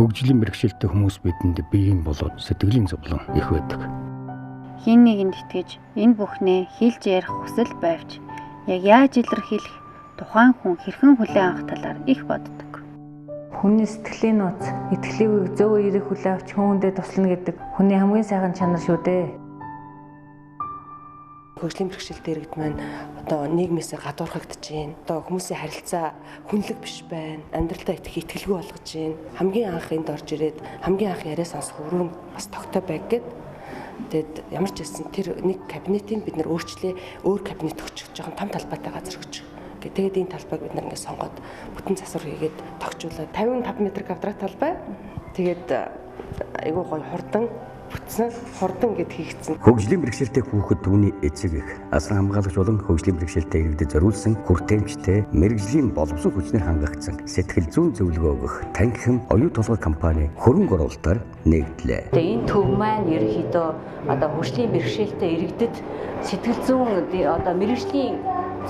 Хөгжлийн бэрхшээлтэй хүмүүс бидэнд биеийн болоод сэтгэлийн зовлон их байдаг. Хин нэгэнд итгэж энэ бүхнээ хэлж ярих хүсэл байвч яг яаж илэрхийлэх тухайн хүн хэрхэн хүлээн авах талаар их боддог. Хүний сэтгэлийн нууц, итгэлийг зөв эерэг хүлээн авч хүмүүндээ туслана гэдэг хүний хамгийн сайхан чанар шүү дээ. Хөгжлийн бэрхшээлтэй иргэд маань одоо нийгмээсээ гадуурхагдж байна. Одоо хүмүүсийн харилцаа хүнлэг биш байна. Амьдралдаа итгэлгүй болгож байна. Хамгийн анх энд орж ирээд хамгийн анх яриа сонсох өрөө нь бас тогтой байг гэд. Тэгэд ямар ч хэлсэн тэр нэг кабинетийг бид нэр өөрчлөө өөр кабинет өгчих жоохон том талбайтай газар өгчих. Тэгээд энэ талбайг бид нар ингээд сонгоод бүтэн засвар хийгээд тогтжуулаад 55 м квадрат талбай. Тэгээд айгуу гоё хурдан бүтсэн хурдан гэд хийгдсэн. Хөгжлийн бэрхшээлтэй хүүхэд түүний эцэг их асан хамгаалагч болон хөгжлийн бэрхшээлтэй иргэдэд зориулсан хүртээмжтэй мэрэгжлийн боловсон хүчнээр хангагдсан сэтгэл зүйн зөвлөгөө өгөх танхим оюу толгой компани хөрөнгө оруулалтаар нэгдлээ. Энэ төв маань ерөнхийдөө одоо хөгжлийн бэрхшээлтэй иргэдэд сэтгэл зүйн одоо мэрэгжлийн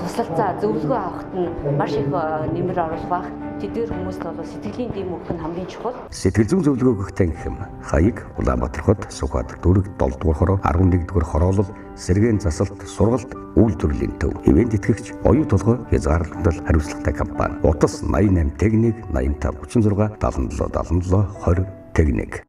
туслалцаа зөвлөгөө авахт нь маш их нэмэр оруулах бах. Тэдгээр хүмүүст бол сэтгэлийн дэм өгөх нь хамгийн чухал. Сэтгэл зүйн зөвлөгөө өгөх танхим Хаяг, Улаанбаатар хот, Сүхбаатар дүүрэг 7-р хороо, 11-р хороолол, Сэргээн засалт, сургалт, үйлдвэрлэлийн төв. Ивент итгэгч оюу толгой хязгаарлалтал хариуцлагатай компани. Утас 88 техник 85 36 77 77 20 техник.